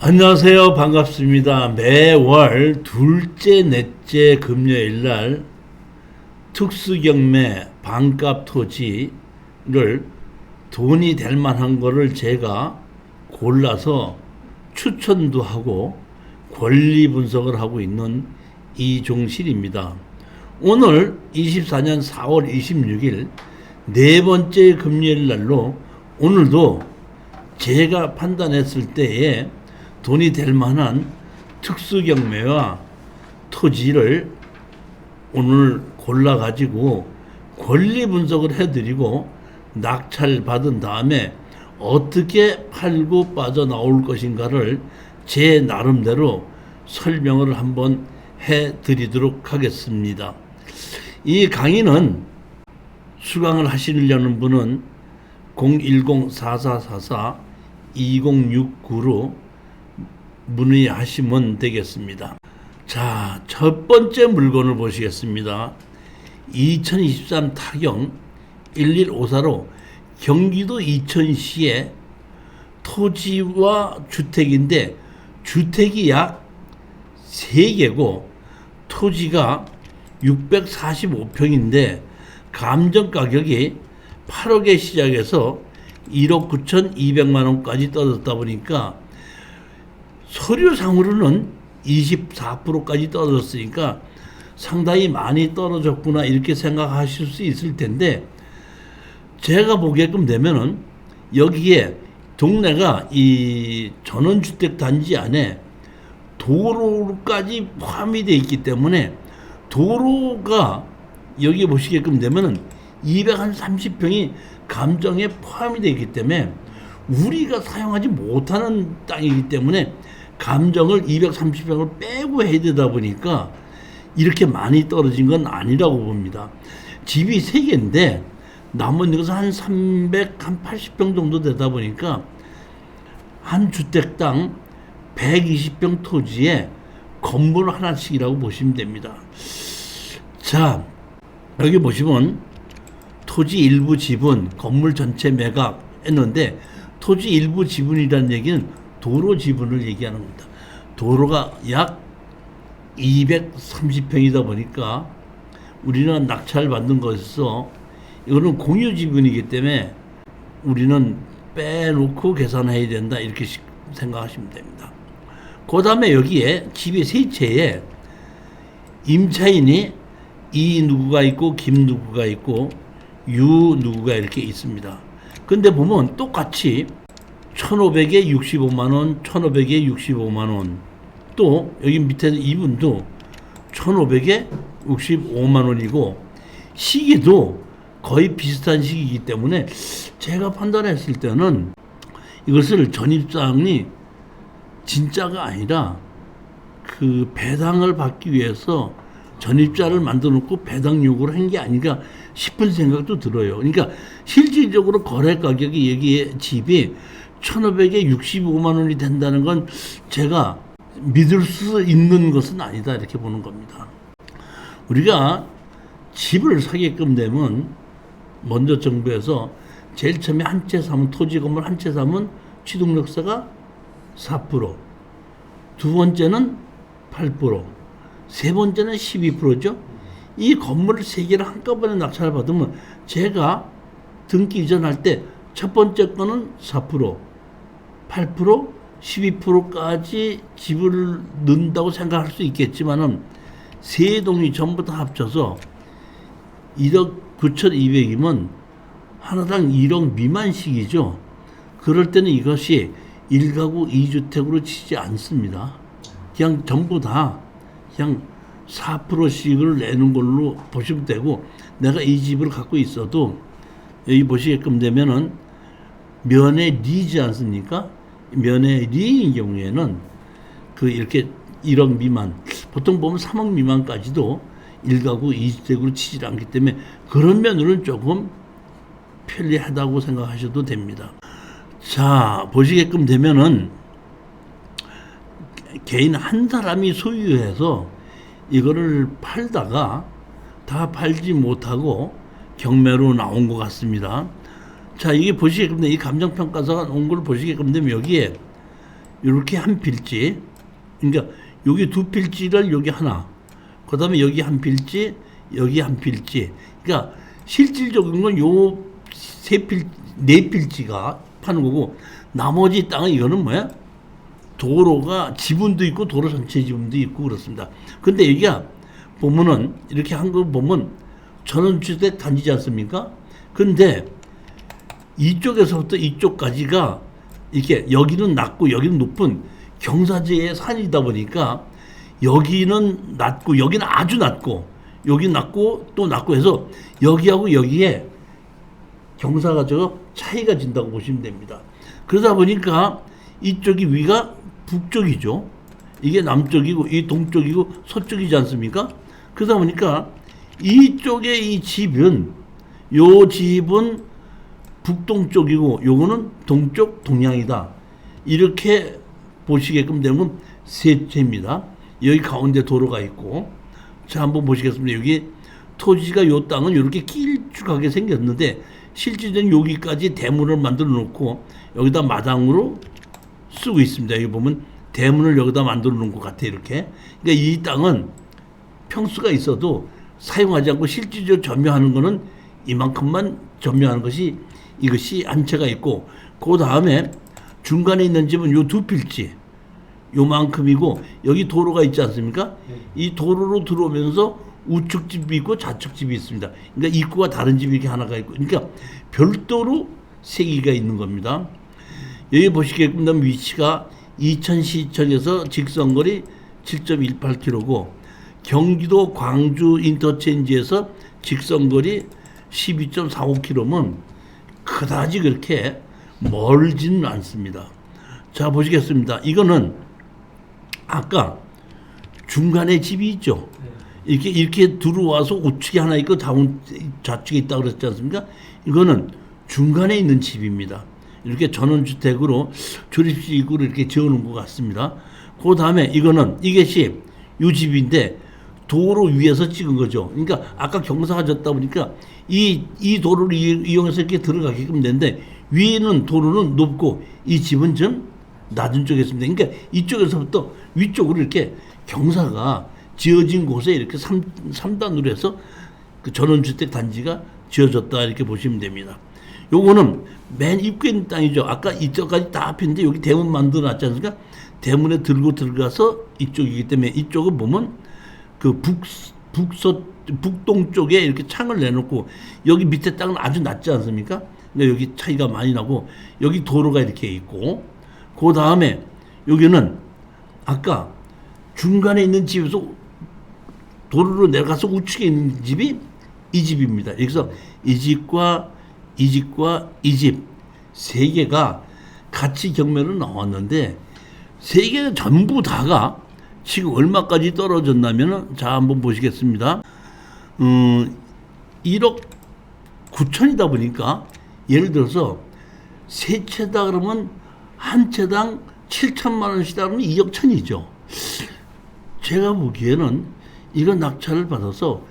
안녕하세요. 반갑습니다. 매월 둘째, 넷째 금요일날 특수경매 반값 토지를 돈이 될 만한 거를 제가 골라서 추천도 하고 권리 분석을 하고 있는 이종실입니다. 오늘 24년 4월 26일 네 번째 금요일날로 오늘도 제가 판단했을 때에 돈이 될 만한 특수경매와 토지를 오늘 골라가지고 권리 분석을 해드리고 낙찰 받은 다음에 어떻게 팔고 빠져나올 것인가를 제 나름대로 설명을 한번 해드리도록 하겠습니다. 이 강의는 수강을 하시려는 분은 010-4444-2069로 문의하시면 되겠습니다. 자, 첫 번째 물건을 보시겠습니다. 2023 타경 1154로 경기도 이천시의 토지와 주택인데 주택이 약 3개고 토지가 645평인데 감정 가격이 8억에 시작해서 1억 9,200만 원까지 떨어졌다 보니까 서류상으로는 24%까지 떨어졌으니까 상당히 많이 떨어졌구나 이렇게 생각하실 수 있을 텐데 제가 보게끔 되면은 여기에 동네가 이 전원주택 단지 안에 도로까지 포함이 되어 있기 때문에 도로가 여기 보시게끔 되면은 230평이 감정에 포함이 되어 있기 때문에 우리가 사용하지 못하는 땅이기 때문에 감정을 230평을 빼고 해야 되다 보니까 이렇게 많이 떨어진 건 아니라고 봅니다. 집이 3개인데 남은 것은 한 380평 정도 되다 보니까 한 주택당 120평 토지에 건물 하나씩이라고 보시면 됩니다. 자, 여기 보시면 토지 일부 지분, 건물 전체 매각 했는데 토지 일부 지분이라는 얘기는 도로 지분을 얘기하는 겁니다. 도로가 약 230평이다 보니까 우리는 낙찰 받는 것에서 이거는 공유 지분이기 때문에 우리는 빼놓고 계산해야 된다 이렇게 생각하시면 됩니다. 그 다음에 여기에 집이 3채에 임차인이 이 누구가 있고 김 누구가 있고 유 누구가 이렇게 있습니다. 근데 보면 똑같이 1,500에 65만원, 1,500에 65만원, 또 여기 밑에 이분도 1,500에 65만원이고 시기도 거의 비슷한 시기이기 때문에 제가 판단했을 때는 이것을 전입사항이 진짜가 아니라 그 배당을 받기 위해서 전입자를 만들어 놓고 배당 요구를 한 게 아닌가 싶은 생각도 들어요. 그러니까 실질적으로 거래 가격이 여기에 집이 1,500에 65만 원이 된다는 건 제가 믿을 수 있는 것은 아니다 이렇게 보는 겁니다. 우리가 집을 사게끔 되면 먼저 정부에서 제일 처음에 한 채 사면 토지 건물 한 채 사면 취득세가 4%, 두 번째는 8%, 세 번째는 12%죠. 이 건물을 3개를 한꺼번에 낙찰을 받으면 제가 등기 이전할 때 첫 번째 거는 4%, 8%, 12%까지 집을 넣는다고 생각할 수 있겠지만은 세 동이 전부 다 합쳐서 1억 9,200이면 하나당 1억 미만씩이죠. 그럴 때는 이것이 1가구 2주택으로 치지 않습니다. 그냥 전부 다 그냥 4%씩을 내는 걸로 보시면 되고 내가 이 집을 갖고 있어도 여기 보시게끔 되면은 면회리지 않습니까? 면회리인 경우에는 그 이렇게 1억 미만 보통 보면 3억 미만까지도 1가구 2주택으로 치지 않기 때문에 그런 면으로는 조금 편리하다고 생각하셔도 됩니다. 자, 보시게끔 되면은 개인 한 사람이 소유해서 이거를 팔다가 다 팔지 못하고 경매로 나온 것 같습니다. 자, 이게 보시게끔 되면 이 감정평가서가 온 걸 보시게끔 되면 여기에 이렇게 한 필지, 그러니까 여기 두 필지를 여기 하나, 그 다음에 여기 한 필지, 여기 한 필지. 그러니까 실질적인 건 요 네 필지가 파는 거고, 나머지 땅은 이거는 뭐야? 도로가 지분도 있고 도로 전체 지분도 있고 그렇습니다. 근데 여기가 보면은 이렇게 한 거 보면 전원주택 단지지 않습니까? 근데 이쪽에서부터 이쪽까지가 이렇게 여기는 낮고 여기는 높은 경사지의 산이다 보니까 여기는 낮고 여기는 아주 낮고 여기 낮고 또 낮고 해서 여기하고 여기에 경사가 저 차이가 진다고 보시면 됩니다. 그러다 보니까 이쪽이 위가 북쪽이죠. 이게 남쪽이고 이 동쪽이고 서쪽이지 않습니까? 그러다 보니까 이쪽의 이 집은 요 집은 북동쪽이고 요거는 동쪽 동양이다. 이렇게 보시게끔 되면 세 채입니다. 여기 가운데 도로가 있고, 자 한번 보시겠습니다. 여기 토지가 요 땅은 이렇게 길쭉하게 생겼는데 실질적인 여기까지 대문을 만들어 놓고 여기다 마당으로 쓰고 있습니다. 여기 보면 대문을 여기다 만들어 놓은 것 같아요. 이렇게. 그러니까 이 땅은 평수가 있어도 사용하지 않고 실질적으로 점유하는 거는 이만큼만 점유하는 것이 이것이 한 채가 있고, 그 다음에 중간에 있는 집은 요 두 필지 요만큼이고 여기 도로가 있지 않습니까? 이 도로로 들어오면서 우측집이 있고 좌측집이 있습니다. 그러니까 입구가 다른 집이 이렇게 하나가 있고, 그러니까 별도로 세 개가 있는 겁니다. 여기 보시게끔 위치가 이천시청에서 직선거리 7.18km고 경기도 광주 인터체인지에서 직선거리 12.45km면 그다지 그렇게 멀지는 않습니다. 자 보시겠습니다. 이거는 아까 중간에 집이 있죠. 이렇게 들어와서 우측에 하나 있고 좌측에 있다고 그랬지 않습니까? 이거는 중간에 있는 집입니다. 이렇게 전원주택으로 조립식으로 이렇게 지어놓은 것 같습니다. 그 다음에 이거는 이것이 이 집인데 도로 위에서 찍은 거죠. 그러니까 아까 경사가 졌다 보니까 이 도로를 이용해서 이렇게 들어가게끔 되는데 위에는 도로는 높고 이 집은 좀 낮은 쪽에 있습니다. 그러니까 이쪽에서부터 위쪽으로 이렇게 경사가 지어진 곳에 이렇게 3단으로 해서 그 전원주택 단지가 지어졌다 이렇게 보시면 됩니다. 요거는 맨 입구에 있는 땅이죠. 아까 이쪽까지 다 앞인데 여기 대문 만들어 놨지 않습니까? 대문에 들고 들어가서 이쪽이기 때문에 이쪽은 보면 그 북동쪽에 이렇게 창을 내놓고 여기 밑에 땅은 아주 낮지 않습니까? 그러니까 여기 차이가 많이 나고 여기 도로가 이렇게 있고, 그 다음에 여기는 아까 중간에 있는 집에서 도로로 내려가서 우측에 있는 집이 이 집입니다. 여기서 이 집과 이 집과 이 집 세 개가 같이 경매로 나왔는데 세 개 전부 다가 지금 얼마까지 떨어졌냐면은 자 한번 보시겠습니다. 1억 9천이다 보니까 예를 들어서 세 채다 그러면 한 채당 7천만 원씩이다 그러면 2억 천이죠. 제가 보기에는 이런 낙찰을 받아서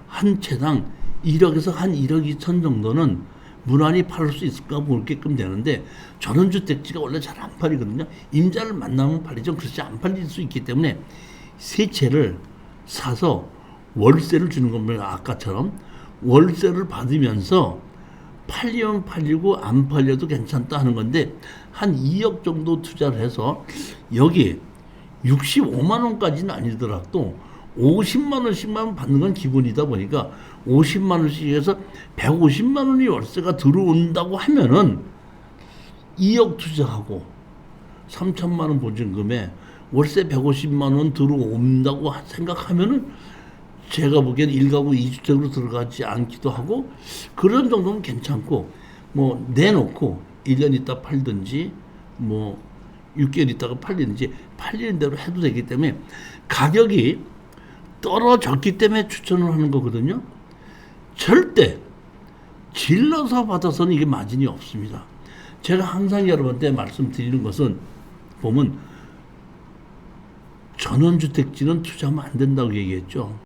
한 채당 1억에서 한 1억 2천 정도는 무난히 팔을 수 있을까 모르게끔 되는데 전원주택지가 원래 잘 안 팔리거든요. 임자를 만나면 팔리죠. 그렇지 안 팔릴 수 있기 때문에 세 채를 사서 월세를 주는 겁니다. 아까처럼 월세를 받으면서 팔리면 팔리고 안 팔려도 괜찮다 하는 건데 한 2억 정도 투자를 해서 여기 65만 원까지는 아니더라도 50만 원씩만 받는 건 기본이다 보니까 50만 원씩 해서 150만 원이 월세가 들어온다고 하면은 2억 투자하고 3천만 원 보증금에 월세 150만 원 들어온다고 생각하면은 제가 보기엔 1가구 2주택으로 들어가지 않기도 하고 그런 정도면 괜찮고 뭐 내놓고 1년 있다 팔든지 뭐 6개월 있다가 팔리는지 팔리는 대로 해도 되기 때문에 가격이 떨어졌기 때문에 추천을 하는 거거든요. 절대 질러서 받아서는 이게 마진이 없습니다. 제가 항상 여러분한테 말씀드리는 것은 보면 전원주택지는 투자하면 안 된다고 얘기했죠.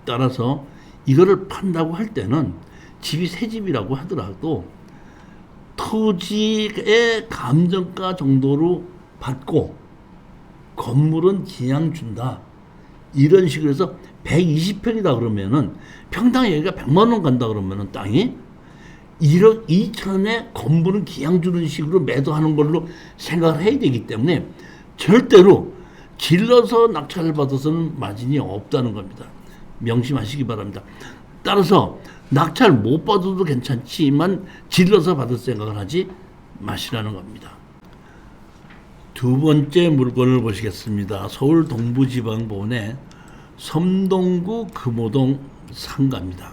따라서 이거를 판다고 할 때는 집이 새 집이라고 하더라도 토지의 감정가 정도로 받고 건물은 그냥 준다. 이런 식으로 해서 120평이다 그러면은 평당 여기가 100만 원 간다 그러면은 땅이 1억 2천에 건물은 기양 주는 식으로 매도하는 걸로 생각을 해야 되기 때문에 절대로 질러서 낙찰을 받아서는 마진이 없다는 겁니다. 명심하시기 바랍니다. 따라서 낙찰 못 받아도 괜찮지만 질러서 받을 생각을 하지 마시라는 겁니다. 두 번째 물건을 보시겠습니다. 서울 동부지방법원의 섬동구 금호동 상가입니다.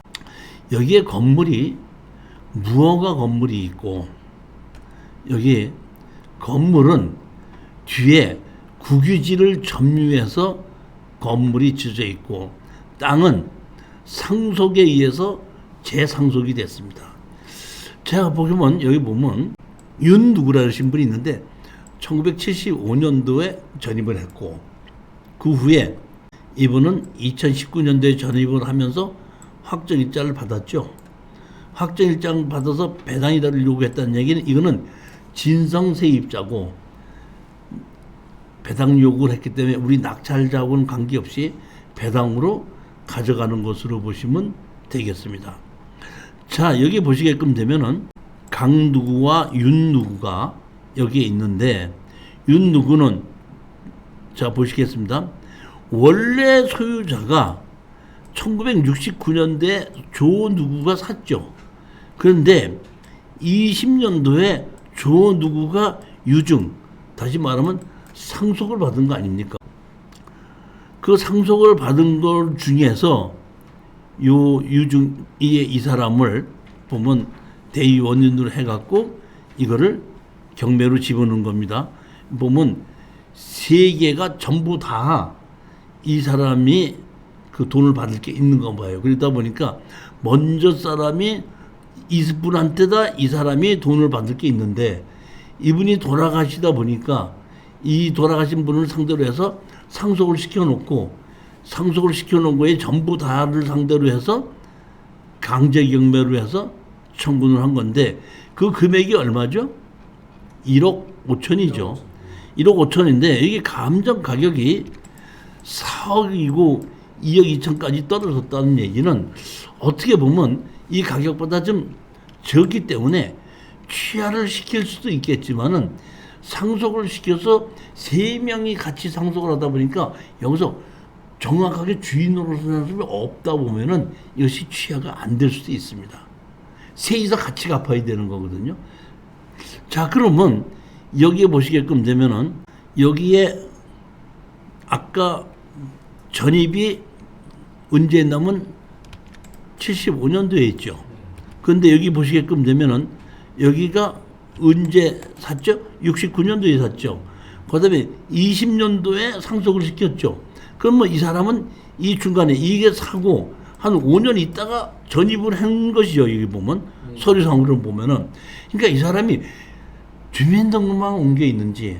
여기에 건물이 무허가 건물이 있고 여기 건물은 뒤에 국유지를 점유해서 건물이 지어져 있고 땅은 상속에 의해서 재상속이 됐습니다. 제가 보면 여기 보면 윤 누구라는 분이 있는데 1975년도에 전입을 했고 그 후에 이분은 2019년도에 전입을 하면서 확정일자를 받았죠. 확정일장 받아서 배당이다를 요구했다는 얘기는 이거는 진성세입자고 배당 요구를 했기 때문에 우리 낙찰자하고는 관계없이 배당으로 가져가는 것으로 보시면 되겠습니다. 자, 여기 보시게끔 되면은 강 누구와 윤 누구가 여기에 있는데 윤 누구는 자 보시겠습니다. 원래 소유자가 1969년도에 조 누구가 샀죠. 그런데 20년도에 조 누구가 유증, 다시 말하면 상속을 받은 거 아닙니까? 그 상속을 받은 것 중에서 요 유증의 이 사람을 보면 대의 원인으로 해갖고 이거를 경매로 집어넣은 겁니다. 보면 세 개가 전부 다 이 사람이 그 돈을 받을 게 있는 거 봐요. 그러다 보니까 먼저 사람이 이분한테다 이 사람이 돈을 받을 게 있는데 이분이 돌아가시다 보니까 이 돌아가신 분을 상대로 해서 상속을 시켜놓고 상속을 시켜놓은 거에 전부 다를 상대로 해서 강제 경매로 해서 청구를 한 건데 그 금액이 얼마죠? 1억 5천이죠. 1억 5천인데 이게 감정 가격이 4억이고 2억 2천까지 떨어졌다는 얘기는 어떻게 보면 이 가격보다 좀 적기 때문에 취하를 시킬 수도 있겠지만은 상속을 시켜서 3명이 같이 상속을 하다 보니까 여기서 정확하게 주인으로서 사람이 없다 보면은 이것이 취하가 안 될 수도 있습니다. 셋이서 같이 갚아야 되는 거거든요. 자, 그러면 여기에 보시게끔 되면은 여기에 아까 전입이 언제 했냐면 75년도에 했죠. 그런데 여기 보시게끔 되면은 여기가 언제 샀죠? 69년도에 샀죠. 그 다음에 20년도에 상속을 시켰죠. 그럼 뭐 이 사람은 이 중간에 이게 사고 한 5년 있다가 전입을 한 것이죠. 여기 보면 서류상으로 보면은 그러니까 이 사람이 주민등록만 옮겨 있는지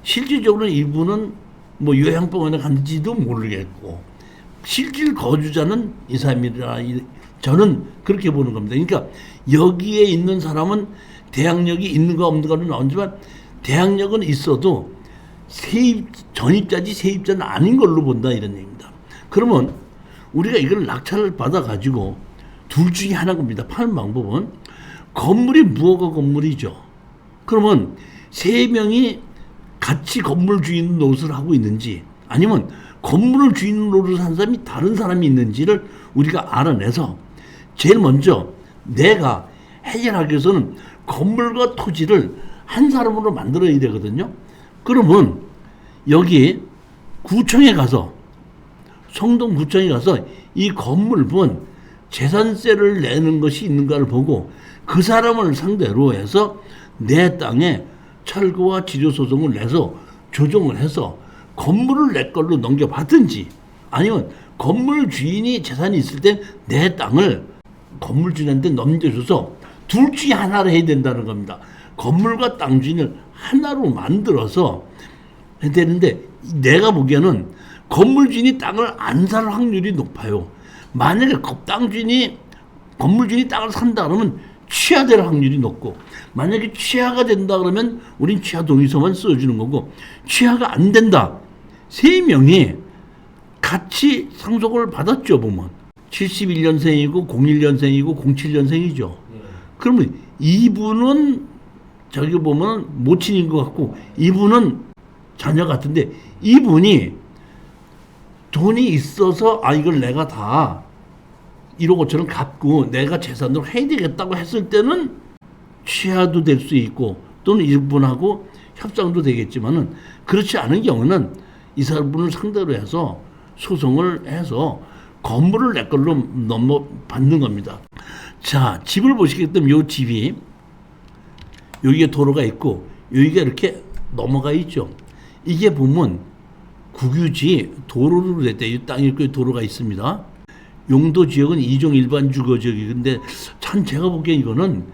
실질적으로 이분은 뭐 요양병원에 갔는지도 모르겠고 실질 거주자는 이 사람이라 저는 그렇게 보는 겁니다. 그러니까 여기에 있는 사람은 대항력이 있는가 없는가는 나오지만 대항력은 있어도 전입자지 세입자는 아닌 걸로 본다 이런 얘기입니다. 그러면 우리가 이걸 낙찰을 받아가지고 둘 중에 하나인 겁니다. 파는 방법은 건물이 무허가 건물이죠. 그러면 3명이 같이 건물 주인 노릇을 하고 있는지 아니면 건물을 주인 노릇을 한 사람이 다른 사람이 있는지를 우리가 알아내서 제일 먼저 내가 해결하기 위해서는 건물과 토지를 한 사람으로 만들어야 되거든요. 그러면 여기 구청에 가서 성동구청에 가서 이 건물분 재산세를 내는 것이 있는가를 보고 그 사람을 상대로 해서 내 땅에 철거와 지조소송을 내서 조정을 해서 건물을 내 걸로 넘겨받든지 아니면 건물 주인이 재산이 있을 땐 내 땅을 건물 주인한테 넘겨줘서 둘 중에 하나를 해야 된다는 겁니다. 건물과 땅 주인을 하나로 만들어서 해야 되는데 내가 보기에는 건물 주인이 땅을 안 살 확률이 높아요. 만약에 건물 주인이 땅을 산다 그러면 취하될 확률이 높고, 만약에 취하가 된다 그러면 우린 취하 동의서만 써주는 거고, 취하가 안 된다. 3명이 같이 상속을 받았죠, 보면. 71년생이고 01년생이고 07년생이죠. 그러면 이분은 저기 보면 모친인 것 같고 이분은 자녀 같은데, 이분이 돈이 있어서 이걸 내가 다 1억 5천원 갚고 내가 재산으로 해야 되겠다고 했을 때는 취하도 될 수 있고 또는 이분하고 협상도 되겠지만은, 그렇지 않은 경우는 이 사람분을 상대로 해서 소송을 해서 건물을 내 걸로 넘어받는 겁니다. 자, 집을 보시게 되면 이 집이 여기에 도로가 있고 여기가 이렇게 넘어가 있죠. 이게 보면 국유지 도로로 됐다. 이 땅이 있고 도로가 있습니다. 용도 지역은 2종 일반 주거 지역이, 근데 참 제가 보기엔 이거는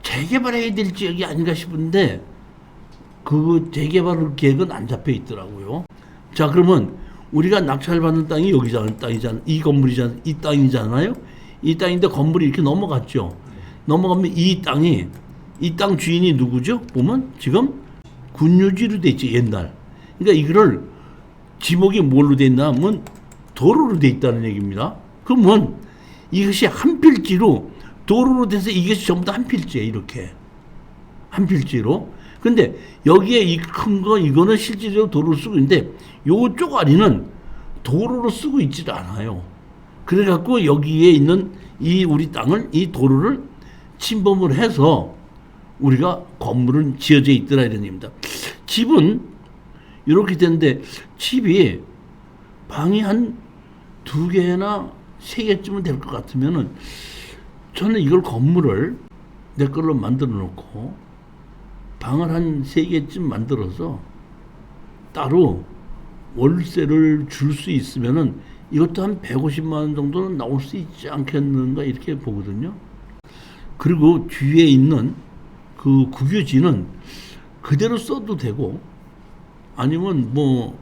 재개발해야 될 지역이 아닌가 싶은데 그 재개발 계획은 안 잡혀 있더라고요. 자, 그러면 우리가 낙찰받는 땅이 여기잖아요. 이 건물이잖아요. 이 땅이잖아요. 이 땅인데 건물이 이렇게 넘어갔죠. 넘어가면 이 땅 주인이 누구죠? 보면 지금 군유지로 돼 있죠. 옛날. 그러니까 이거를 지목이 뭘로 돼 있나 하면 도로로 돼 있다는 얘기입니다. 그러면 이것이 한 필지로 도로로 돼서 이것이 전부 다 한 필지예요. 이렇게 한 필지로. 근데 여기에 이 큰 거 이거는 실질적으로 도로로 쓰고 있는데 요 쪼가리는 도로로 쓰고 있지도 않아요. 그래갖고 여기에 있는 이 우리 땅을, 이 도로를 침범을 해서 우리가 건물은 지어져 있더라 이런 얘기입니다. 집은 이렇게 되는데 집이 방이 한 2개나 3개쯤은 될 것 같으면은 저는 이걸 건물을 내 걸로 만들어 놓고 방을 한 3개쯤 만들어서 따로 월세를 줄 수 있으면은 이것도 한 150만 원 정도는 나올 수 있지 않겠는가 이렇게 보거든요. 그리고 뒤에 있는 그 국유지는 그대로 써도 되고 아니면 뭐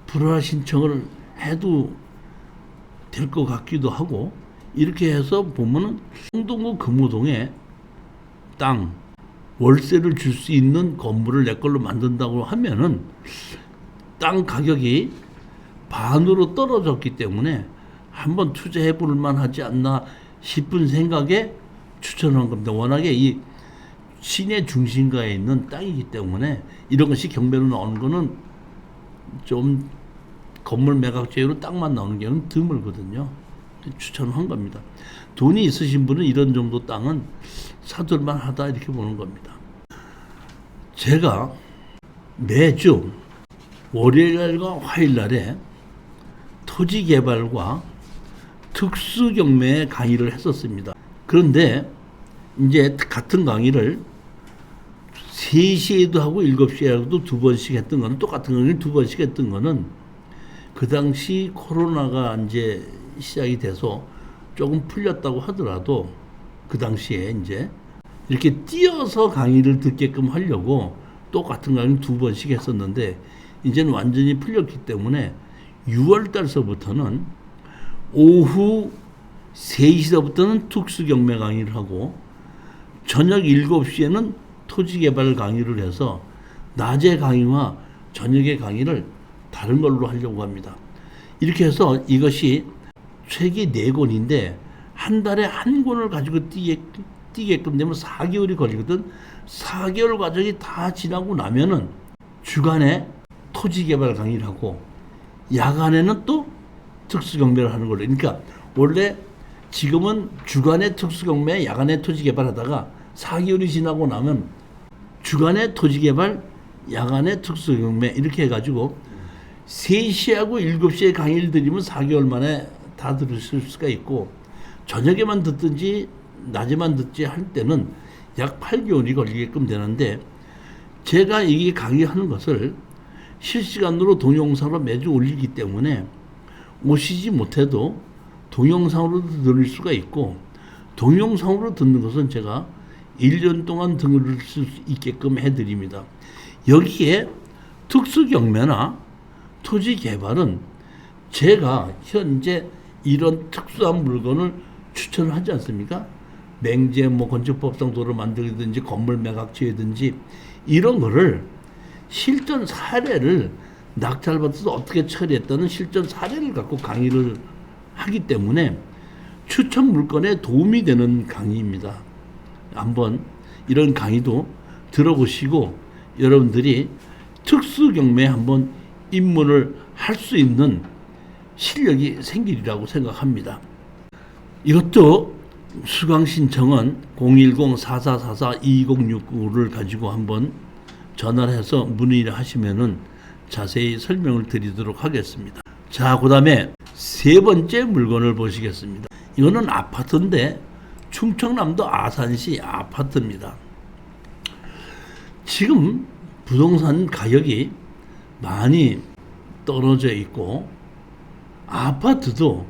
불허 신청을 해도 될 것 같기도 하고, 이렇게 해서 보면은 성동구 금호동에 땅 월세를 줄 수 있는 건물을 내 걸로 만든다고 하면은 땅 가격이 반으로 떨어졌기 때문에 한번 투자해 볼 만하지 않나 싶은 생각에 추천한 겁니다. 워낙에 이 시내 중심가에 있는 땅이기 때문에 이런 것이 경매로 나오는 거는 좀 건물 매각제로 땅만 나오는 경우는 드물거든요. 추천한 겁니다. 돈이 있으신 분은 이런 정도 땅은 사둘만 하다 이렇게 보는 겁니다. 제가 매주 월요일과 화요일날에 토지개발과 특수경매 강의를 했었습니다. 그런데 이제 같은 강의를 3시에도 하고 7시에도 2번씩 했던 거는, 똑같은 강의를 2번씩 했던 거는 그 당시 코로나가 이제 시작이 돼서 조금 풀렸다고 하더라도 그 당시에 이제 이렇게 띄어서 강의를 듣게끔 하려고 똑같은 강의를 2번씩 했었는데 이제는 완전히 풀렸기 때문에 6월 달서부터는 오후 3시서부터는 특수경매 강의를 하고 저녁 7시에는 토지개발 강의를 해서 낮에 강의와 저녁에 강의를 다른 걸로 하려고 합니다. 이렇게 해서 이것이 책이 4권인데 한 달에 한 권을 가지고 뛰게끔 되면 4개월이 걸리거든. 4개월 과정이 다 지나고 나면은 주간에 토지개발 강의를 하고 야간에는 또 특수경매를 하는 걸로. 그러니까 원래 지금은 주간에 특수경매, 야간에 토지개발 하다가 4개월이 지나고 나면 주간에 토지개발, 야간에 특수경매 이렇게 해가지고 3시하고 7시에 강의를 드리면 4개월 만에 다 들으실 수가 있고, 저녁에만 듣든지 낮에만 듣지 할 때는 약 8개월이 걸리게끔 되는데, 제가 이게 강의하는 것을 실시간으로 동영상으로 매주 올리기 때문에 오시지 못해도 동영상으로도 들을 수가 있고, 동영상으로 듣는 것은 제가 1년 동안 들을 수 있게끔 해드립니다. 여기에 특수경매나 토지개발은 제가 현재 이런 특수한 물건을 추천을 하지 않습니까? 맹제 뭐 건축법상 도를 만들든지 건물 매각지회든지 이런 거를 실전 사례를 낙찰받아서 어떻게 처리했다는 실전 사례를 갖고 강의를 하기 때문에 추천 물건에 도움이 되는 강의입니다. 한번 이런 강의도 들어보시고 여러분들이 특수 경매에 한번 입문을 할 수 있는 실력이 생기리라고 생각합니다. 이것도 수강 신청은 010-4444-2069를 가지고 한번 전화를 해서 문의를 하시면은 자세히 설명을 드리도록 하겠습니다. 자, 그 다음에 세 번째 물건을 보시겠습니다. 이거는 아파트인데 충청남도 아산시 아파트입니다. 지금 부동산 가격이 많이 떨어져 있고 아파트도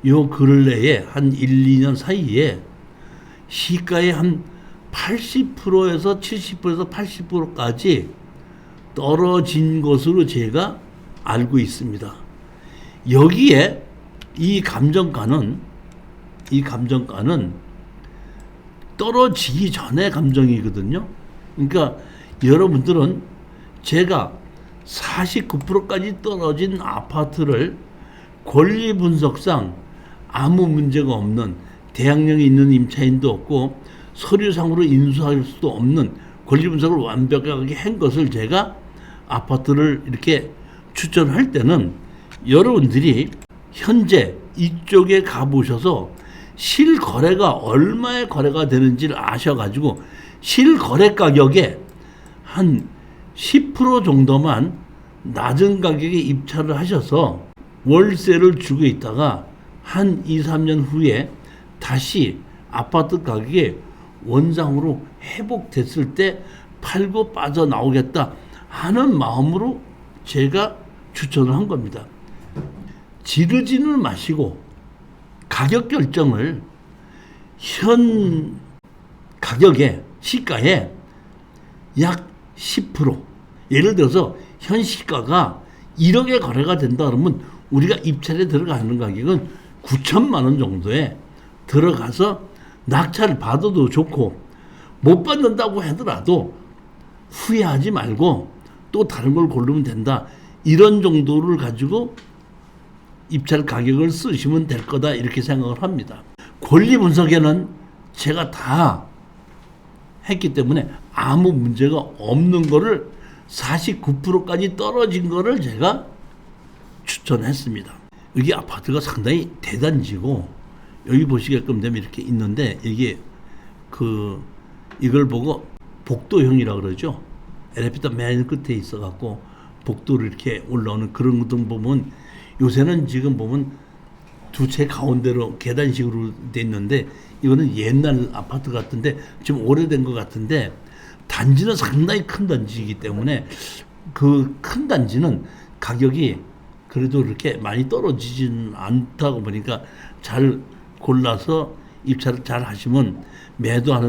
요 근래에 한 1, 2년 사이에 시가의 한 80%에서 70%에서 80%까지 떨어진 것으로 제가 알고 있습니다. 여기에 이 감정가는 떨어지기 전의 감정이거든요. 그러니까 여러분들은 제가 49%까지 떨어진 아파트를 권리 분석상 아무 문제가 없는 대항력이 있는 임차인도 없고 서류상으로 인수할 수도 없는 권리 분석을 완벽하게 한 것을 제가 아파트를 이렇게 추천할 때는 여러분들이 현재 이쪽에 가보셔서 실거래가 얼마의 거래가 되는지를 아셔가지고 실거래 가격에 한 10% 정도만 낮은 가격에 입찰을 하셔서 월세를 주고 있다가 한 2, 3년 후에 다시 아파트 가격이 원상으로 회복됐을 때 팔고 빠져나오겠다 하는 마음으로 제가 추천을 한 겁니다. 지르지는 마시고 가격 결정을 현 가격에 시가에 약 10% 예를 들어서 현 시가가 1억에 거래가 된다 그러면 우리가 입찰에 들어가는 가격은 9천만 원 정도에 들어가서 낙찰을 받아도 좋고 못 받는다고 하더라도 후회하지 말고 또 다른 걸 고르면 된다. 이런 정도를 가지고 입찰 가격을 쓰시면 될 거다 이렇게 생각을 합니다. 권리 분석에는 제가 다 했기 때문에 아무 문제가 없는 거를 49%까지 떨어진 거를 제가 추천했습니다. 여기 아파트가 상당히 대단지고 여기 보시게끔 되면 이렇게 있는데 이게 이걸 보고 복도형이라고 그러죠. 엘리베이터 맨 끝에 있어갖고 복도를 이렇게 올라오는 그런 것도 보면 요새는 지금 보면 두 채 가운데로 계단식으로 돼 있는데 이거는 옛날 아파트 같은데 좀 오래된 것 같은데 단지는 상당히 큰 단지이기 때문에 그 큰 단지는 가격이 그래도 그렇게 많이 떨어지지는 않다고 보니까 잘 골라서 입찰을 잘 하시면 매도하는